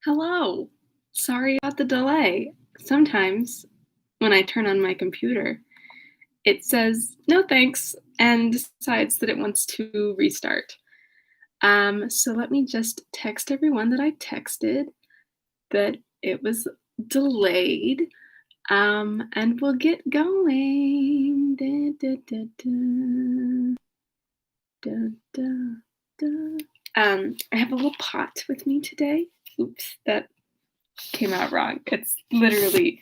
Hello. Sorry about the delay. Sometimes when I turn on my computer, it says no thanks and decides that it wants to restart. So let me just text everyone that I texted that it was delayed. And we'll get going. Da, da, da, da, da, da. I have a little pot with me today. Oops, that came out wrong. It's literally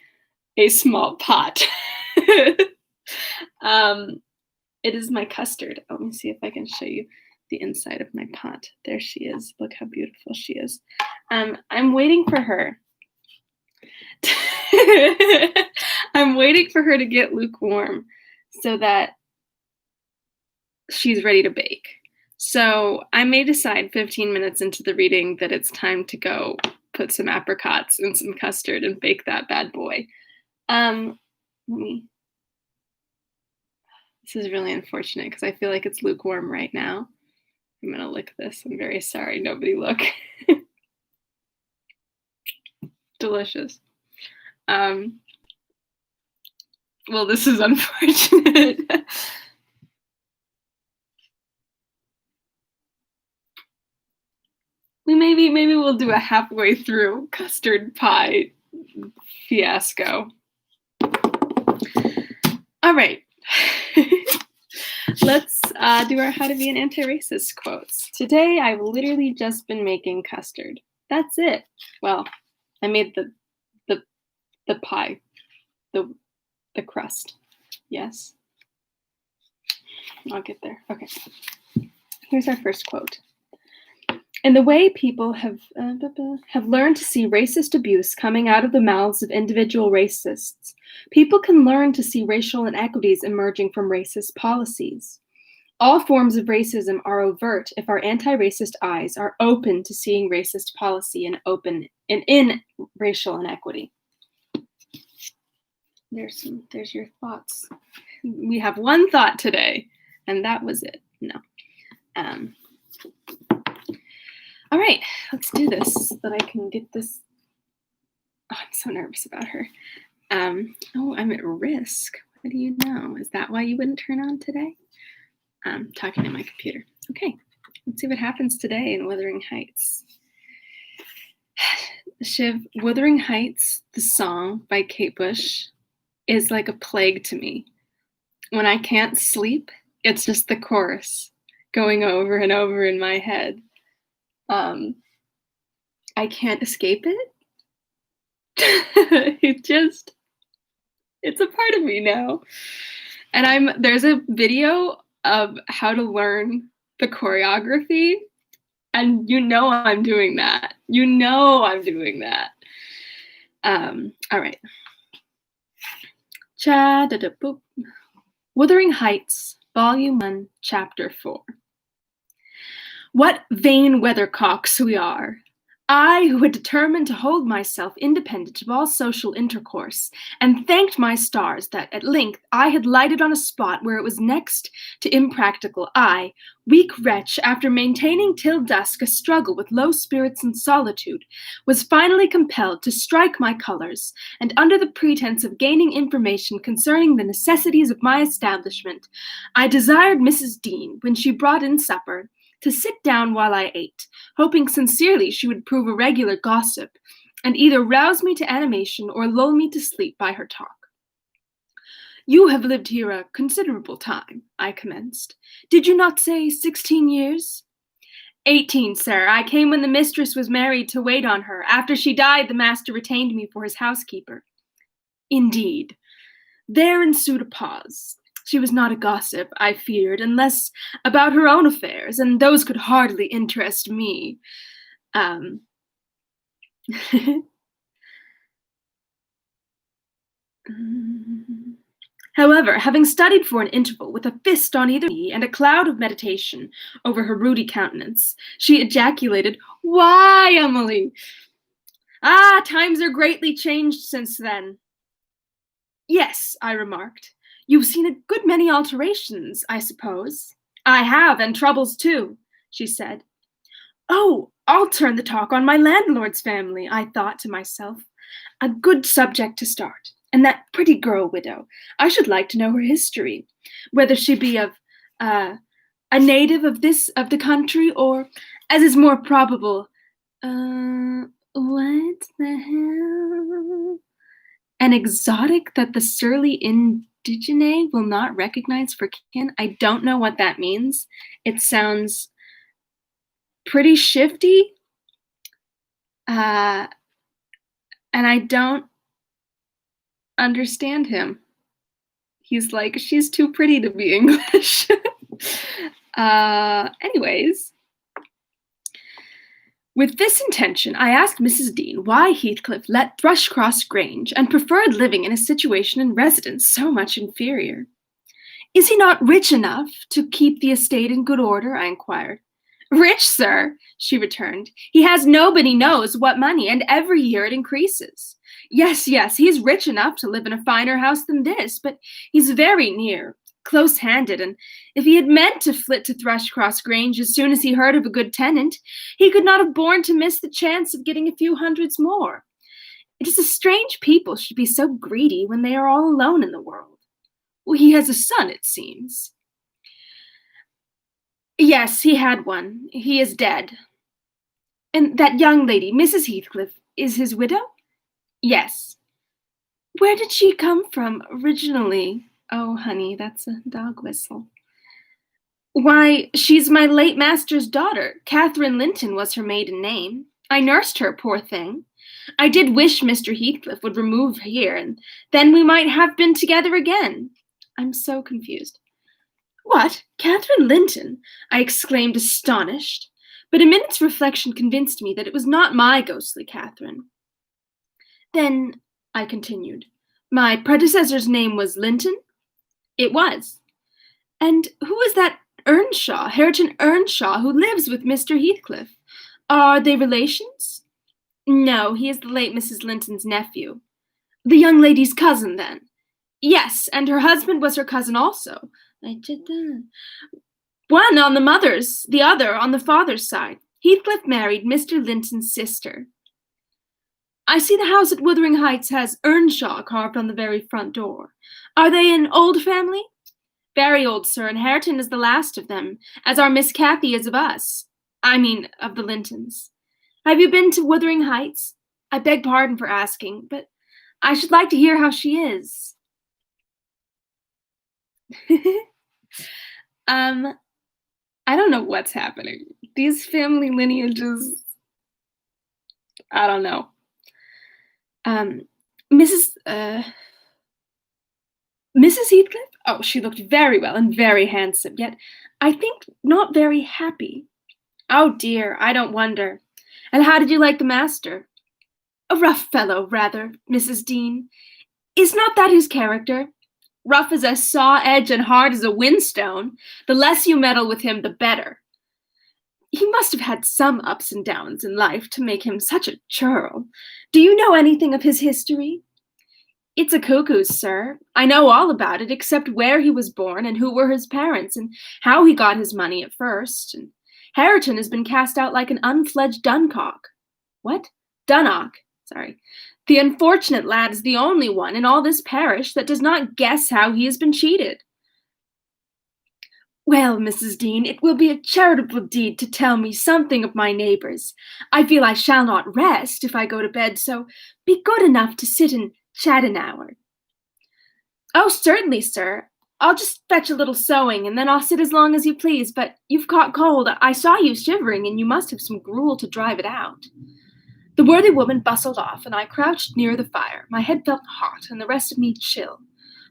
a small pot. It is my custard. Let me see if I can show you the inside of my pot. There she is. Look how beautiful she is. I'm waiting for her. I'm waiting for her to get lukewarm so that she's ready to bake. So I may decide 15 minutes into the reading that it's time to go put some apricots and some custard and bake that bad boy. This is really unfortunate because I feel like it's lukewarm right now. I'm gonna lick this. I'm very sorry. Nobody look. Delicious. Well, this is unfortunate. Maybe we'll do a halfway through custard pie fiasco. All right. Let's do our How to Be an Anti-Racist quotes. Today, I've literally just been making custard. That's it. Well, I made the pie, the crust. Yes. I'll get there. Okay. Here's our first quote. In the way people have learned to see racist abuse coming out of the mouths of individual racists, people can learn to see racial inequities emerging from racist policies. All forms of racism are overt if our anti-racist eyes are open to seeing racist policy and open in racial inequity. There's your thoughts. We have one thought today, and that was it. No. All right, let's do this so that I can get this. Oh, I'm so nervous about her. Oh, I'm at risk. What do you know? Is that why you wouldn't turn on today? I'm talking to my computer. Okay, let's see what happens today in Wuthering Heights. Shiv, Wuthering Heights, the song by Kate Bush, is like a plague to me. When I can't sleep, it's just the chorus going over and over in my head. I can't escape it. It's a part of me now. And there's a video of how to learn the choreography, and I'm doing that. All right. Cha-da-da-boop. Wuthering Heights, Volume 1, Chapter 4. What vain weathercocks we are! I, who had determined to hold myself independent of all social intercourse, and thanked my stars that, at length, I had lighted on a spot where it was next to impractical, I, weak wretch, after maintaining till dusk a struggle with low spirits and solitude, was finally compelled to strike my colors, and under the pretense of gaining information concerning the necessities of my establishment, I desired Mrs. Dean, when she brought in supper, to sit down while I ate, hoping sincerely she would prove a regular gossip, and either rouse me to animation or lull me to sleep by her talk. You have lived here a considerable time, I commenced. Did you not say 16 years? 18, sir. I came when the mistress was married to wait on her. After she died, the master retained me for his housekeeper. Indeed. There ensued a pause. She was not a gossip, I feared, unless about her own affairs, and those could hardly interest me. However, having studied for an interval with a fist on either knee and a cloud of meditation over her ruddy countenance, she ejaculated, "Why, Emily? Ah, times are greatly changed since then." Yes, I remarked. You've seen a good many alterations, I suppose. I have, and troubles too, she said. Oh, I'll turn the talk on my landlord's family, I thought to myself. A good subject to start. And that pretty girl widow. I should like to know her history, whether she be of a native of the country, or, as is more probable, what the hell? An exotic that the surly indigene will not recognize for kin. I don't know what that means. It sounds pretty shifty. And I don't understand him. He's like, she's too pretty to be English. Anyways, with this intention, I asked Mrs. Dean why Heathcliff let Thrushcross Grange and preferred living in a situation and residence so much inferior. Is he not rich enough to keep the estate in good order? I inquired. Rich, sir, she returned. He has nobody knows what money, and every year it increases. Yes, he's rich enough to live in a finer house than this, but he's very near, close-handed, and if he had meant to flit to Thrushcross Grange as soon as he heard of a good tenant, he could not have borne to miss the chance of getting a few hundreds more. It is a strange people should be so greedy when they are all alone in the world. Well, he has a son, it seems. Yes, he had one. He is dead. And that young lady, Mrs. Heathcliff, is his widow? Yes. Where did she come from originally? Oh, honey, that's a dog whistle. Why, she's my late master's daughter. Catherine Linton was her maiden name. I nursed her, poor thing. I did wish Mr. Heathcliff would remove here, and then we might have been together again. I'm so confused. What? Catherine Linton? I exclaimed, astonished. But a minute's reflection convinced me that it was not my ghostly Catherine. Then, I continued, my predecessor's name was Linton? It was. And who is that Earnshaw, Hareton Earnshaw, who lives with Mr. Heathcliff? Are they relations? No, he is the late Mrs. Linton's nephew. The young lady's cousin, then? Yes, and her husband was her cousin also. I did that. One on the mother's, the other on the father's side. Heathcliff married Mr. Linton's sister. I see the house at Wuthering Heights has Earnshaw carved on the very front door. Are they an old family? Very old, sir, and Hareton is the last of them, as our Miss Cathy is of us. I mean, of the Lintons. Have you been to Wuthering Heights? I beg pardon for asking, but I should like to hear how she is. I don't know what's happening. These family lineages, I don't know. Mrs. Heathcliff? Oh, she looked very well and very handsome, yet I think not very happy. Oh dear, I don't wonder. And how did you like the master? A rough fellow, rather, Mrs. Dean. Is not that his character? Rough as a saw-edge and hard as a whinstone. The less you meddle with him, the better. He must have had some ups and downs in life to make him such a churl. Do you know anything of his history? It's a cuckoo's, sir. I know all about it, except where he was born and who were his parents and how he got his money at first. And Hareton has been cast out like an unfledged duncock. What? Dunnock. Sorry. The unfortunate lad is the only one in all this parish that does not guess how he has been cheated. Well, Mrs. Dean, it will be a charitable deed to tell me something of my neighbors. I feel I shall not rest if I go to bed, so be good enough to sit and chat an hour. Oh, certainly, sir. I'll just fetch a little sewing, and then I'll sit as long as you please, but you've caught cold. I saw you shivering, and you must have some gruel to drive it out. The worthy woman bustled off, and I crouched near the fire. My head felt hot, and the rest of me chill.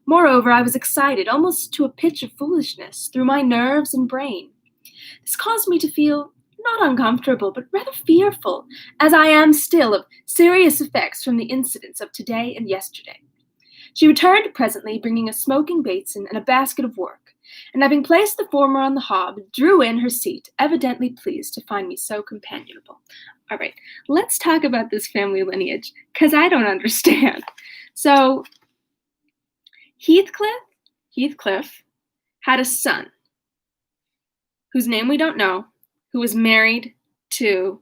Moreover, I was excited, almost to a pitch of foolishness, through my nerves and brain. This caused me to feel not uncomfortable, but rather fearful, as I am still, of serious effects from the incidents of today and yesterday. She returned presently, bringing a smoking basin and a basket of work, and having placed the former on the hob, drew in her seat, evidently pleased to find me so companionable. All right, let's talk about this family lineage, because I don't understand. So, Heathcliff had a son, whose name we don't know, who was married to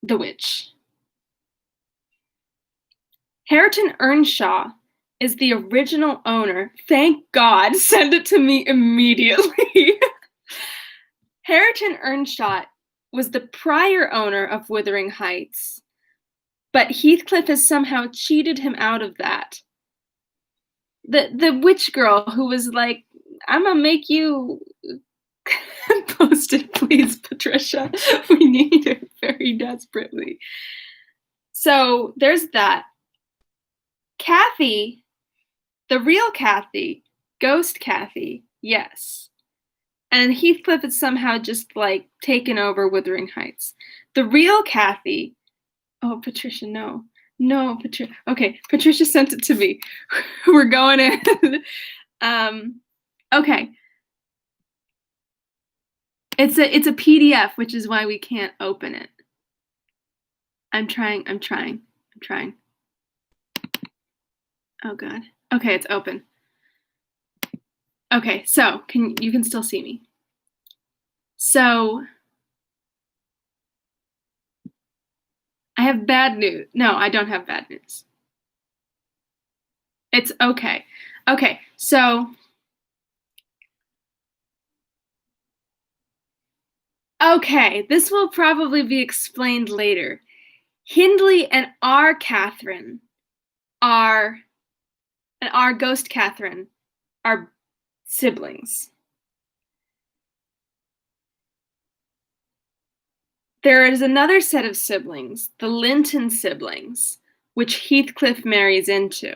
the witch. Hareton Earnshaw is the original owner. Thank God, send it to me immediately. Hareton Earnshaw was the prior owner of Wuthering Heights, but Heathcliff has somehow cheated him out of that. The witch girl who was like, I'm gonna make you post it, please, Patricia. We need it very desperately. So there's that. Kathy, the real Kathy, Ghost Kathy, yes. And Heathcliff is somehow just like taken over Wuthering Heights. The real Kathy, oh, Patricia, no. No, Patricia. Okay, Patricia sent it to me. We're going in. Okay. It's a PDF, which is why we can't open it. I'm trying. Oh God. Okay, it's open. Okay, so you can still see me. So I have bad news. No, I don't have bad news. It's okay. Okay, so okay, this will probably be explained later. Hindley and our Catherine and our ghost Catherine are siblings. There is another set of siblings, the Linton siblings, which Heathcliff marries into.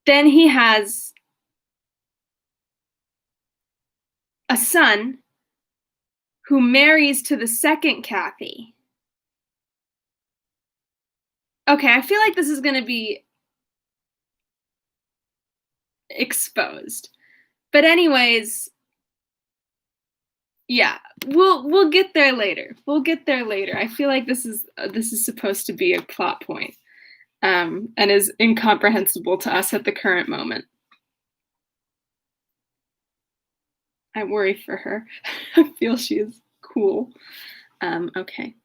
Then he has a son who marries to the second Kathy. Okay, I feel like this is going to be exposed. But anyways, yeah, we'll get there later. We'll get there later. I feel like this is supposed to be a plot point, and is incomprehensible to us at the current moment. I worry for her. I feel she is cool. Okay.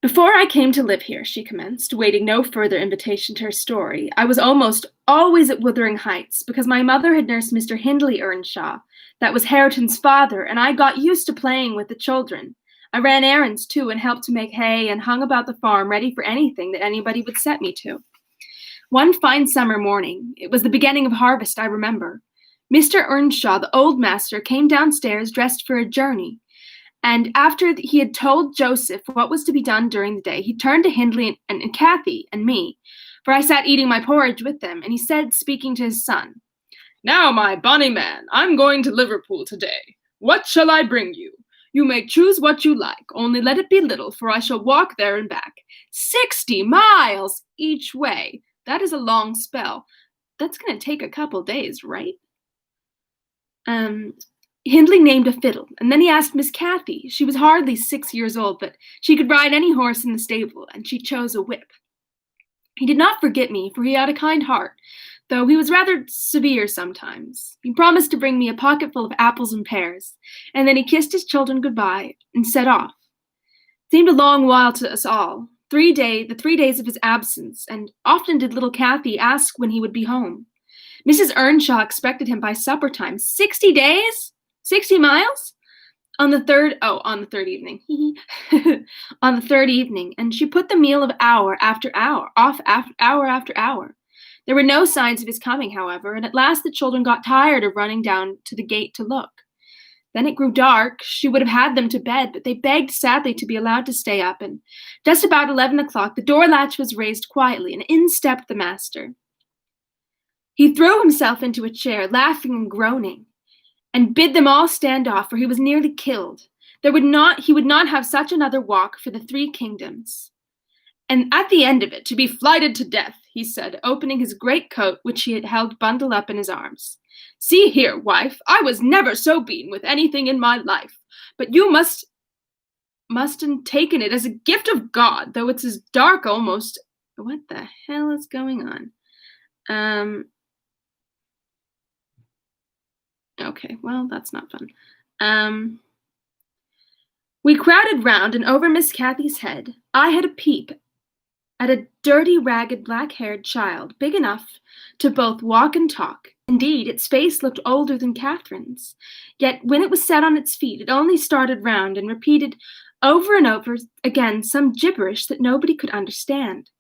Before I came to live here, she commenced, waiting no further invitation to her story, I was almost always at Wuthering Heights, because my mother had nursed Mr. Hindley Earnshaw, that was Hareton's father, and I got used to playing with the children. I ran errands, too, and helped to make hay, and hung about the farm, ready for anything that anybody would set me to. One fine summer morning, it was the beginning of harvest, I remember, Mr. Earnshaw, the old master, came downstairs dressed for a journey. And after he had told Joseph what was to be done during the day, he turned to Hindley and Kathy and me, for I sat eating my porridge with them, and he said, speaking to his son, Now, my bonny man, I'm going to Liverpool today. What shall I bring you? You may choose what you like, only let it be little, for I shall walk there and back. 60 miles each way. That is a long spell. That's going to take a couple days, right? Hindley named a fiddle, and then he asked Miss Kathy. She was hardly 6 years old, but she could ride any horse in the stable, and she chose a whip. He did not forget me, for he had a kind heart, though he was rather severe sometimes. He promised to bring me a pocketful of apples and pears, and then he kissed his children good-bye and set off. It seemed a long while to us all, the 3 days of his absence, and often did little Kathy ask when he would be home. Mrs. Earnshaw expected him by supper time. 60 days? 60 miles? On the third evening. On the third evening, and she put the meal of hour after hour, hour after hour. There were no signs of his coming, however, and at last the children got tired of running down to the gate to look. Then it grew dark. She would have had them to bed, but they begged sadly to be allowed to stay up, and just about 11 o'clock the door latch was raised quietly, and in stepped the master. He threw himself into a chair, laughing and groaning, and bid them all stand off, for he was nearly killed. He would not have such another walk for the 3 kingdoms. And at the end of it, to be flighted to death, he said, opening his great coat, which he had held bundled up in his arms. See here, wife, I was never so beaten with anything in my life, but you must have taken it as a gift of God, though it's as dark almost. What the hell is going on? Okay, well, that's not fun. We crowded round, and over Miss Cathy's head I had a peep at a dirty, ragged, black-haired child, big enough to both walk and talk. Indeed, its face looked older than Catherine's. Yet when it was set on its feet, it only started round and repeated over and over again some gibberish that nobody could understand.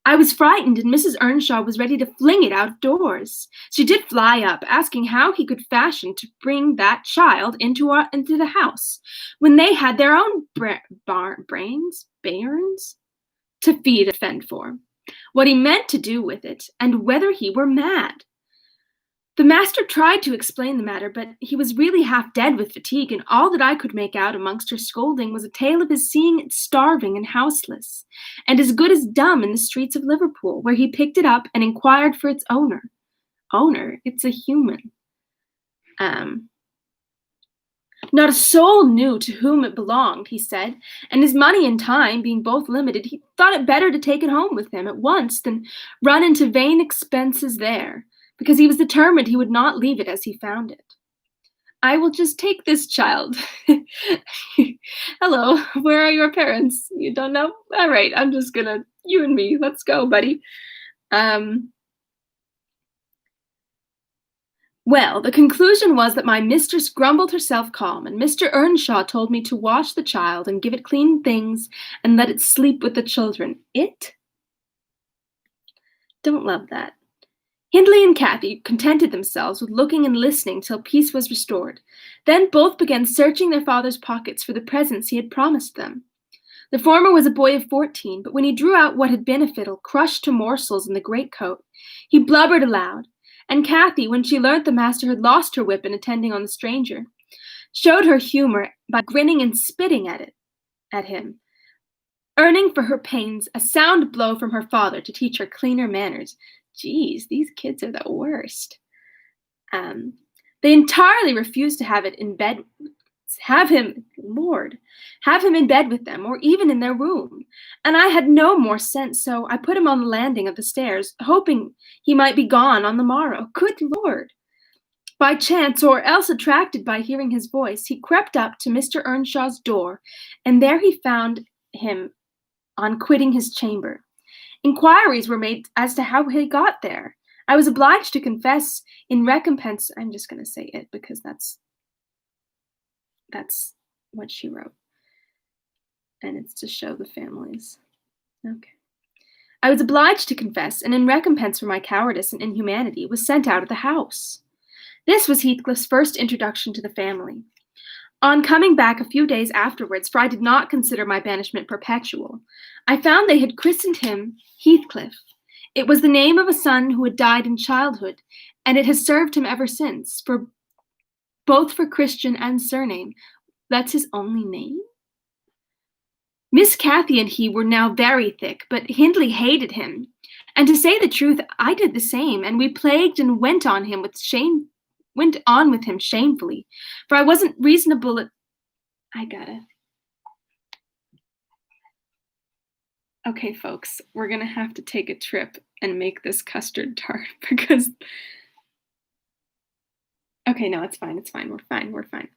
I was frightened, and Mrs. Earnshaw was ready to fling it out of doors. She did fly up, asking how he could fashion to bring that child into the house, when they had their own bairns to feed and fend for, what he meant to do with it, and whether he were mad. The master tried to explain the matter, but he was really half dead with fatigue, and all that I could make out amongst her scolding was a tale of his seeing it starving and houseless, and as good as dumb in the streets of Liverpool, where he picked it up and inquired for its owner. Owner? It's a human. Not a soul knew to whom it belonged, he said, and his money and time being both limited, he thought it better to take it home with him at once than run into vain expenses there, because he was determined he would not leave it as he found it. I will just take this child. Hello, where are your parents? You don't know? All right, I'm just gonna, you and me, let's go, buddy. Well, the conclusion was that my mistress grumbled herself calm, and Mr. Earnshaw told me to wash the child and give it clean things and let it sleep with the children. It? Don't love that. Hindley and Cathy contented themselves with looking and listening till peace was restored. Then both began searching their father's pockets for the presents he had promised them. The former was a boy of 14, but when he drew out what had been a fiddle, crushed to morsels in the greatcoat, he blubbered aloud. And Cathy, when she learnt the master had lost her whip in attending on the stranger, showed her humor by grinning and spitting at him, earning for her pains a sound blow from her father to teach her cleaner manners. Geez, these kids are the worst. They entirely refused to have him in bed with them, or even in their room. And I had no more sense, so I put him on the landing of the stairs, hoping he might be gone on the morrow. Good Lord! By chance, or else attracted by hearing his voice, he crept up to Mr. Earnshaw's door, and there he found him on quitting his chamber. Inquiries were made as to how he got there. I was obliged to confess in recompense. I'm just going to say it because that's what she wrote. And it's to show the families. Okay. I was obliged to confess, and in recompense for my cowardice and inhumanity, was sent out of the house. This was Heathcliff's first introduction to the family. On coming back a few days afterwards, for I did not consider my banishment perpetual, I found they had christened him Heathcliff. It was the name of a son who had died in childhood, and it has served him ever since, both for Christian and surname. That's his only name? Miss Cathy and he were now very thick, but Hindley hated him. And to say the truth, I did the same, and we plagued and went on with him shamefully, for I wasn't reasonable at... Okay, folks, we're gonna have to take a trip and make this custard tart because... Okay, no, it's fine, we're fine.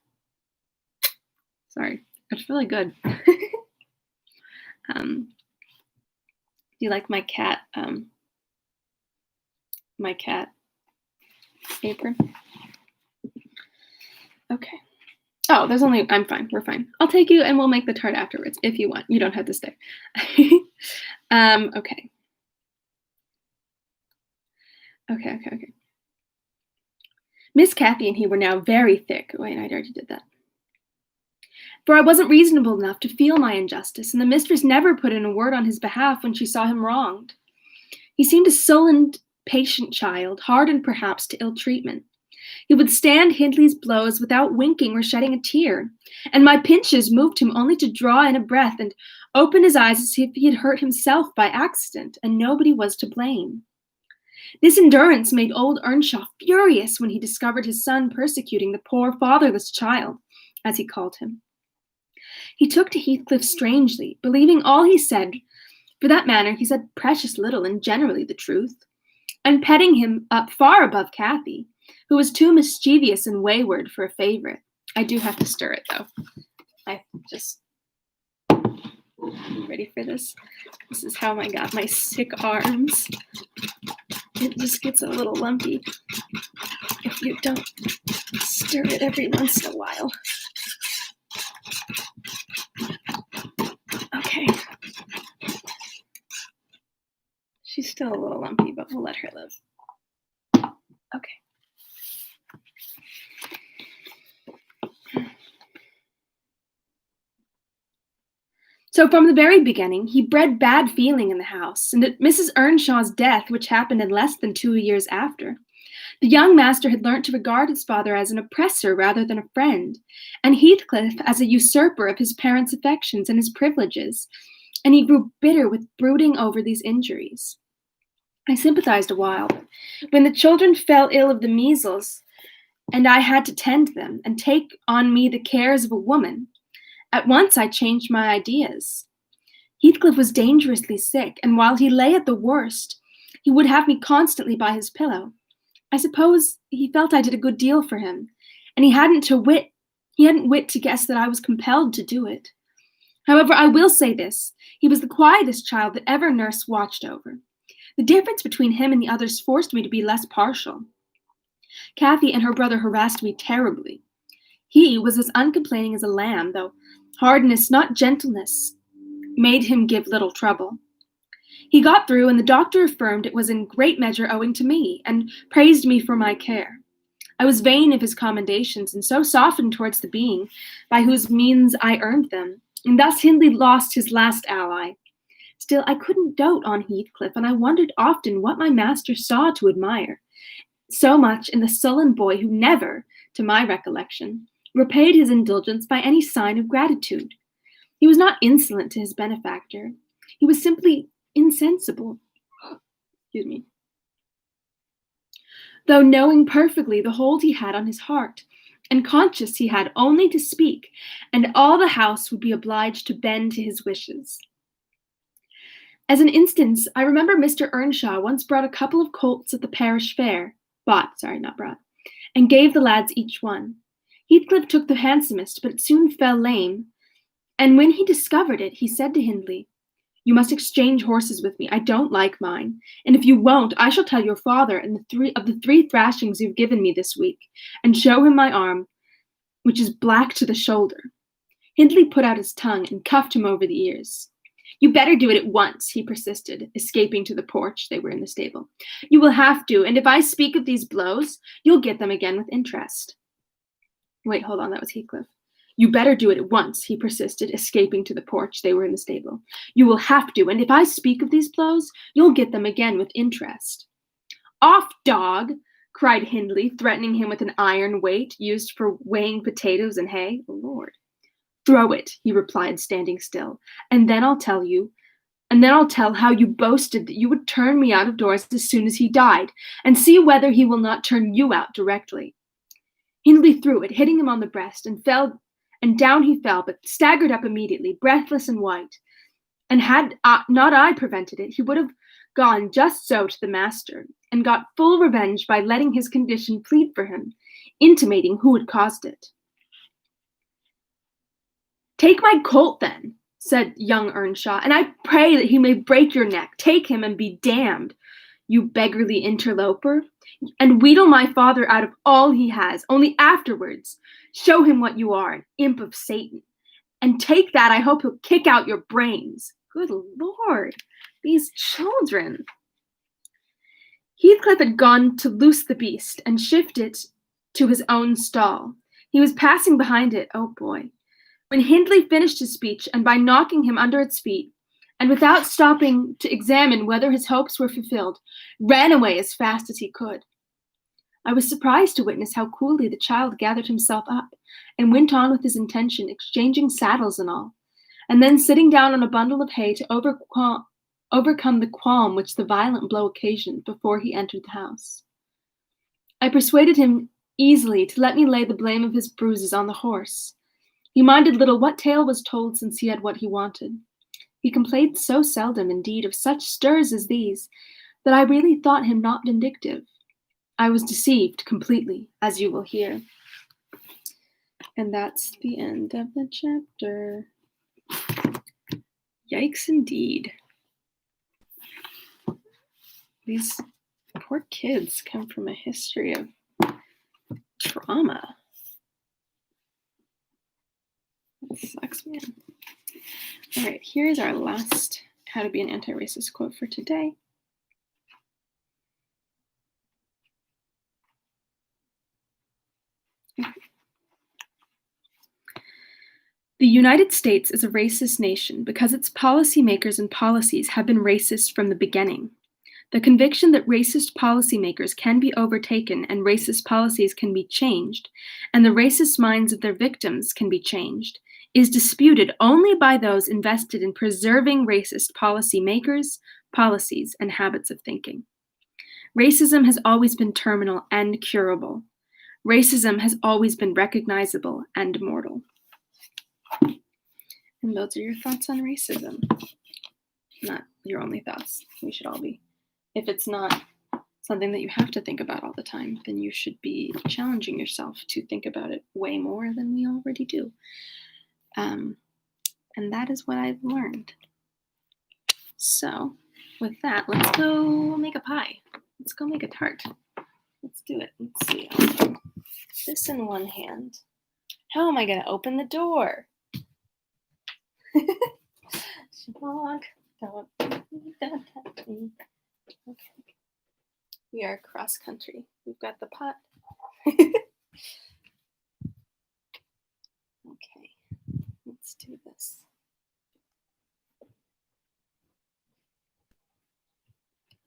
Sorry, it's really good. Do you like my cat apron? Okay. Oh, I'm fine, we're fine. I'll take you and we'll make the tart afterwards if you want. You don't have to stay. Okay. Okay. Miss Cathy and he were now very thick. Wait, I already did that. For I wasn't reasonable enough to feel my injustice, and the mistress never put in a word on his behalf when she saw him wronged. He seemed a sullen, patient child, hardened perhaps to ill treatment. He would stand Hindley's blows without winking or shedding a tear, and my pinches moved him only to draw in a breath and open his eyes as if he had hurt himself by accident, and nobody was to blame. This endurance made old Earnshaw furious when he discovered his son persecuting the poor fatherless child, as he called him. He took to Heathcliff strangely, believing all he said. For that matter, he said precious little and generally the truth, and petting him up far above Cathy, who was too mischievous and wayward for a favorite. I do have to stir it, though. I just for this. This is how I got my sick arms. It just gets a little lumpy if you don't stir it every once in a while. Okay. She's still a little lumpy, but we'll let her live. Okay. So from the very beginning, he bred bad feeling in the house, and at Mrs. Earnshaw's death, which happened in less than 2 years after, the young master had learnt to regard his father as an oppressor rather than a friend, and Heathcliff as a usurper of his parents' affections and his privileges, and he grew bitter with brooding over these injuries. I sympathized a while, but when the children fell ill of the measles, and I had to tend them and take on me the cares of a woman, at once I changed my ideas. Heathcliff was dangerously sick, and while he lay at the worst, he would have me constantly by his pillow. I suppose he felt I did a good deal for him, and he hadn't wit to guess that I was compelled to do it. However, I will say this, he was the quietest child that ever nurse watched over. The difference between him and the others forced me to be less partial. Kathy and her brother harassed me terribly. He was as uncomplaining as a lamb, though hardness, not gentleness, made him give little trouble. He got through, and the doctor affirmed it was in great measure owing to me, and praised me for my care. I was vain of his commendations, and so softened towards the being by whose means I earned them, and thus Hindley lost his last ally. Still, I couldn't dote on Heathcliff, and I wondered often what my master saw to admire so much in the sullen boy who never, to my recollection, repaid his indulgence by any sign of gratitude. He was not insolent to his benefactor. He was simply insensible. Excuse me. Though knowing perfectly the hold he had on his heart, and conscious he had only to speak, and all the house would be obliged to bend to his wishes. As an instance, I remember Mr. Earnshaw once bought a couple of colts at the parish fair, and gave the lads each one. Heathcliff took the handsomest, but it soon fell lame, and when he discovered it, he said to Hindley, "You must exchange horses with me. I don't like mine, and if you won't, I shall tell your father and the three thrashings you've given me this week, and show him my arm, which is black to the shoulder." Hindley put out his tongue and cuffed him over the ears. "You better do it at once," he persisted, escaping to the porch. They were in the stable. "You will have to, and if I speak of these blows, you'll get them again with interest." Wait, hold on, that was Heathcliff. "You better do it at once," he persisted, escaping to the porch. They were in the stable. "You will have to, and if I speak of these blows, you'll get them again with interest." "Off, dog!" cried Hindley, threatening him with an iron weight used for weighing potatoes and hay. Oh, Lord. "Throw it," he replied, standing still, and then I'll tell how you boasted that you would turn me out of doors as soon as he died, and see whether he will not turn you out directly." Hindley threw it, hitting him on the breast, and down he fell, but staggered up immediately, breathless and white. And had not I prevented it, he would have gone just so to the master, and got full revenge by letting his condition plead for him, intimating who had caused it. "Take my colt, then," said young Earnshaw, "and I pray that he may break your neck. Take him and be damned, you beggarly interloper, and wheedle my father out of all he has. Only afterwards show him what you are, an imp of Satan. And take that, I hope he'll kick out your brains." Good Lord, these children. Heathcliff had gone to loose the beast and shift it to his own stall. He was passing behind it, oh boy, when Hindley finished his speech, and by knocking him under its feet, and without stopping to examine whether his hopes were fulfilled, ran away as fast as he could. I was surprised to witness how coolly the child gathered himself up, and went on with his intention, exchanging saddles and all, and then sitting down on a bundle of hay to overcome the qualm which the violent blow occasioned before he entered the house. I persuaded him easily to let me lay the blame of his bruises on the horse. He minded little what tale was told since he had what he wanted. He complained so seldom, indeed, of such stirs as these, that I really thought him not vindictive. I was deceived completely, as you will hear. And that's the end of the chapter. Yikes indeed. These poor kids come from a history of trauma. That sucks, man. All right, here's our last How to Be an Anti-Racist quote for today. The United States is a racist nation because its policymakers and policies have been racist from the beginning. The conviction that racist policymakers can be overtaken and racist policies can be changed, and the racist minds of their victims can be changed, is disputed only by those invested in preserving racist policymakers, policies, and habits of thinking. Racism has always been terminal and curable. Racism has always been recognizable and mortal. And those are your thoughts on racism. Not your only thoughts. We should all be. If it's not something that you have to think about all the time, then you should be challenging yourself to think about it way more than we already do. And that is what I've learned. So with that, let's go make a pie. Let's go make a tart. Let's do it. Let's see. I'll do this in one hand. How am I going to open the door? Okay. We are cross country. We've got the pot. Okay, let's do this.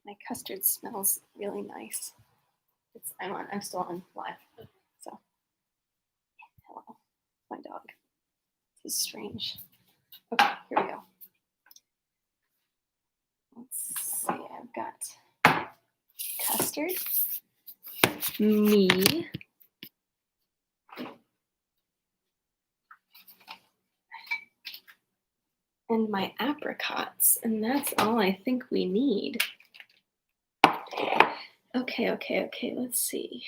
My custard smells really nice. I'm still on live, so hello, my dog. This is strange. Okay, here we go. Let's see, I've got custard, me, and my apricots, and that's all I think we need. Okay, let's see.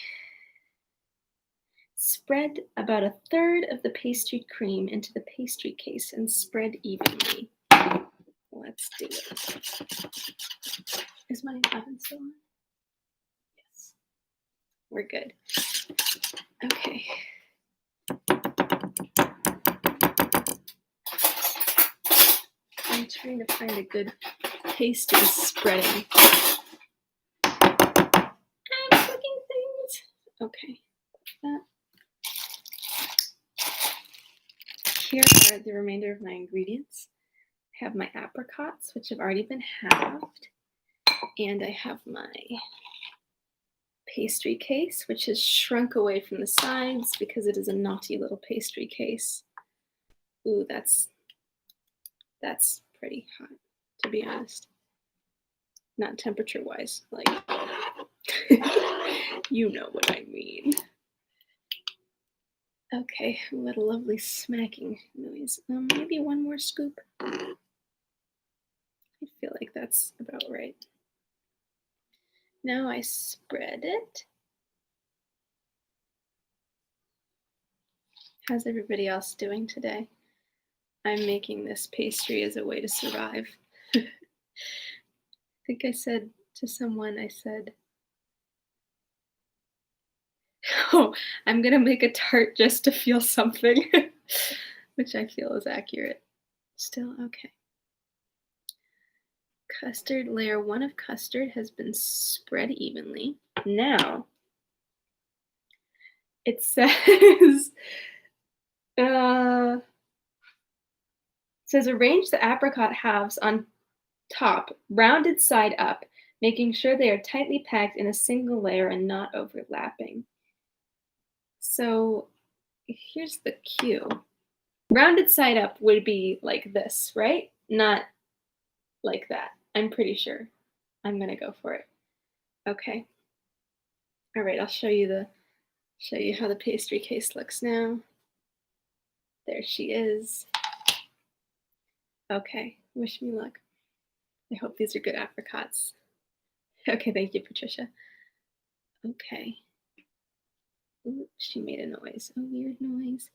Spread about a third of the pastry cream into the pastry case and spread evenly. Let's do it. Is my oven still on? Yes. We're good. Okay. I'm trying to find a good pastry spreading. I'm cooking things. Okay. Here are the remainder of my ingredients. I have my apricots, which have already been halved, and I have my pastry case, which has shrunk away from the sides because it is a naughty little pastry case. Ooh, that's pretty hot, to be honest. Not temperature-wise, like, you know what I mean. Okay, what a lovely smacking noise. Maybe one more scoop. I feel like that's about right. Now I spread it. How's everybody else doing today? I'm making this pastry as a way to survive. I think I said to someone, I said, oh, I'm gonna make a tart just to feel something, which I feel is accurate. Still, okay. Custard, layer 1 of custard has been spread evenly. Now, it says, arrange the apricot halves on top, rounded side up, making sure they are tightly packed in a single layer and not overlapping. So here's the cue. Rounded side up would be like this, right? Not like that. I'm pretty sure. I'm gonna go for it. Okay. All right, I'll show you how the pastry case looks now. There she is. Okay, wish me luck. I hope these are good apricots. Okay, thank you, Patricia. Okay. Ooh, she made a noise, a weird noise.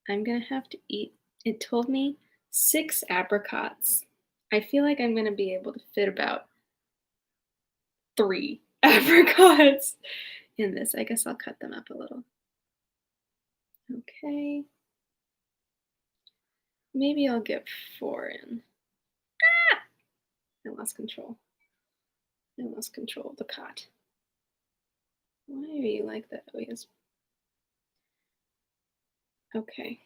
I'm gonna have to eat. It told me 6 apricots. I feel like I'm gonna be able to fit about 3 apricots in this. I guess I'll cut them up a little. Okay. Maybe I'll get 4 in. Ah! I lost control. I lost control of the cot. Why are you like that? Oh, yes. Okay.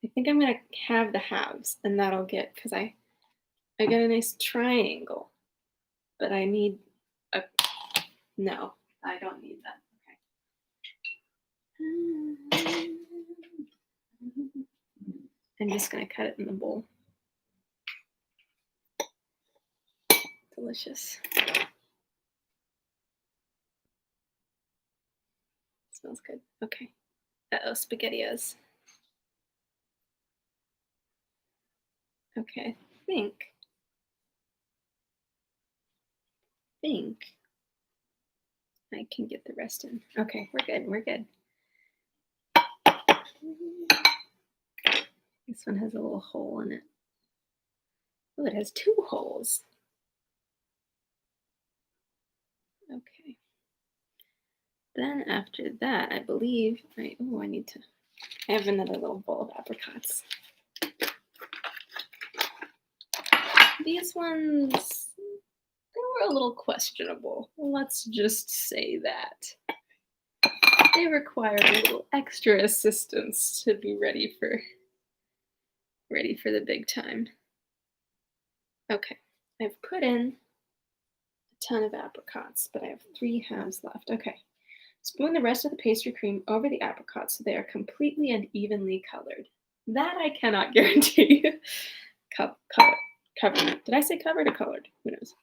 I think I'm gonna have the halves, and that'll get, because I get a nice triangle, but I need a, no, I don't need that. Okay. I'm just gonna cut it in the bowl. Delicious. Smells good. Okay. Uh-oh, SpaghettiOs. Okay, I think I can get the rest in. Okay, we're good. This one has a little hole in it. Oh, it has 2 holes. Okay. Then after that, I believe, I have another little bowl of apricots. These ones, they were a little questionable. Let's just say that. They require a little extra assistance to be ready for the big time. Okay, I've put in a ton of apricots, but I have 3 halves left. Okay, spoon the rest of the pastry cream over the apricots so they are completely and evenly colored. That I cannot guarantee. Covered. Did I say covered or colored? Who knows?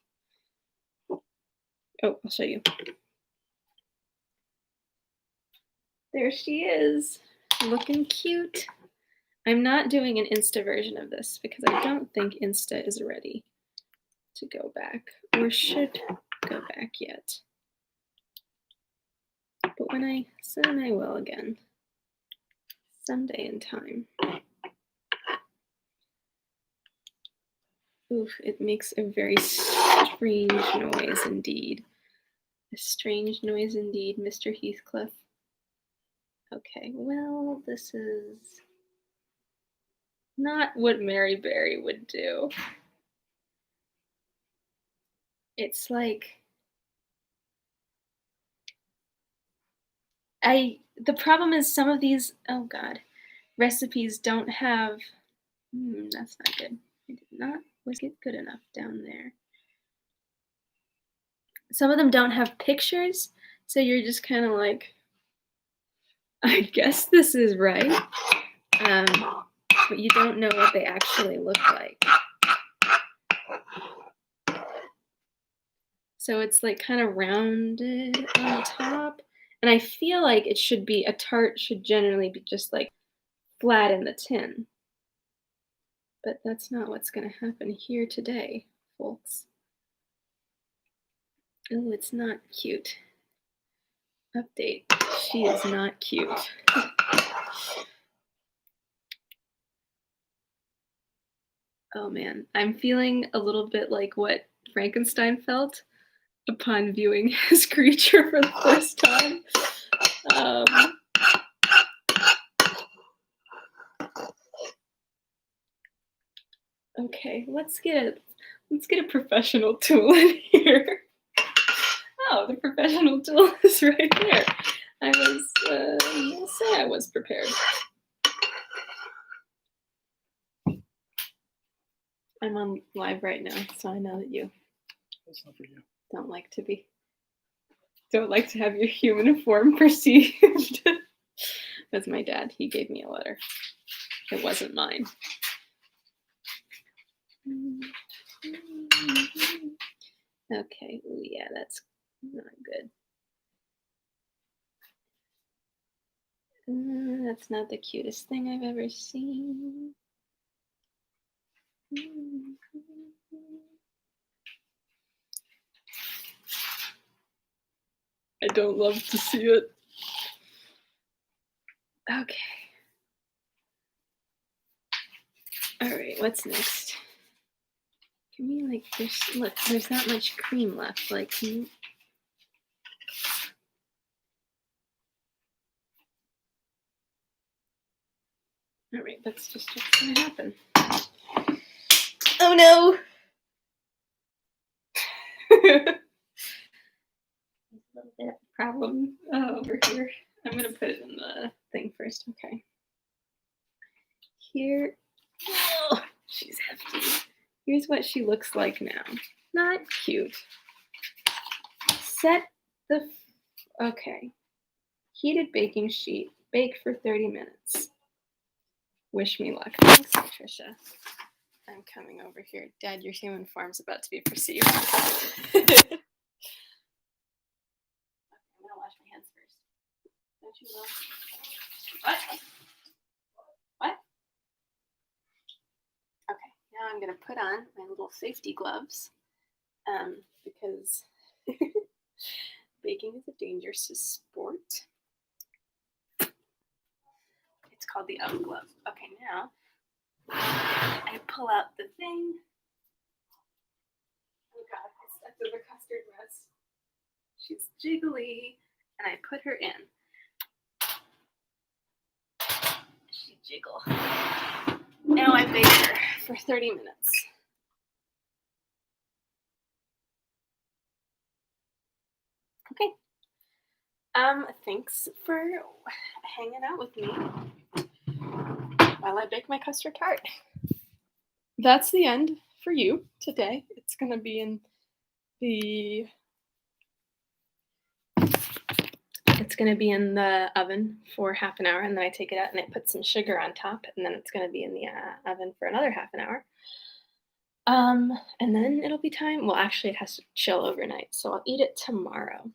Oh, I'll show you. There she is, looking cute. I'm not doing an Insta version of this because I don't think Insta is ready to go back or should go back yet. But soon I will again. Someday in time. Oof, it makes a very strange noise indeed. A strange noise indeed, Mr. Heathcliff. Okay, well, this is not what Mary Berry would do. It's like, the problem is some of these, oh God, recipes don't have, that's not good. I did not get good enough down there. Some of them don't have pictures, so you're just kind of like, I guess this is right, but you don't know what they actually look like. So it's like kind of rounded on the top, and I feel like it should be, a tart should generally be just like flat in the tin. But that's not what's going to happen here today, folks. Oh, it's not cute. Update. She is not cute. Oh man, I'm feeling a little bit like what Frankenstein felt upon viewing his creature for the first time. Okay, let's get a professional tool in here. Oh, the professional tool is right there. I'll say I was prepared. I'm on live right now, so I know that you don't like to have your human form perceived. That's my dad. He gave me a letter. It wasn't mine. Okay. Ooh, yeah, that's not good. That's not the cutest thing I've ever seen. I don't love to see it. Okay. All right, what's next? Give me like look, there's not much cream left. Like, can you... All right, that's just what's gonna happen. Oh no! A little bit of a problem over here. I'm gonna put it in the thing first. Okay. Here. Oh, she's hefty. Here's what she looks like now. Not cute. Set the. Okay. Heated baking sheet. Bake for 30 minutes. Wish me luck. Thanks, Patricia. I'm coming over here. Dad, your human form's about to be perceived. I'm gonna wash my hands first. Don't you know? What? What? Okay, now I'm gonna put on my little safety gloves because baking is a dangerous sport. It's called the oven glove. Okay, now I pull out the thing. Oh god, I stepped over custard rest. She's jiggly, and I put her in. She jiggle. Now I bake her for 30 minutes. Okay. Thanks for hanging out with me while I bake my custard tart. That's the end for you today. It's gonna be in the oven for half an hour, and then I take it out and I put some sugar on top, and then it's gonna be in the oven for another half an hour. And then it'll be time. Well, actually, it has to chill overnight, so I'll eat it tomorrow.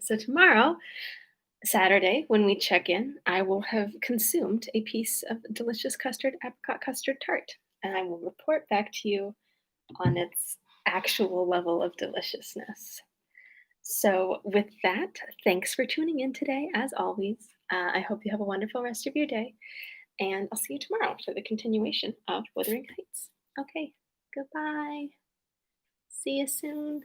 So tomorrow, Saturday, when we check in, I will have consumed a piece of delicious apricot custard tart, and I will report back to you on its actual level of deliciousness. So, with that, thanks for tuning in today, as always. I hope you have a wonderful rest of your day, and I'll see you tomorrow for the continuation of Wuthering Heights. Okay, goodbye. See you soon.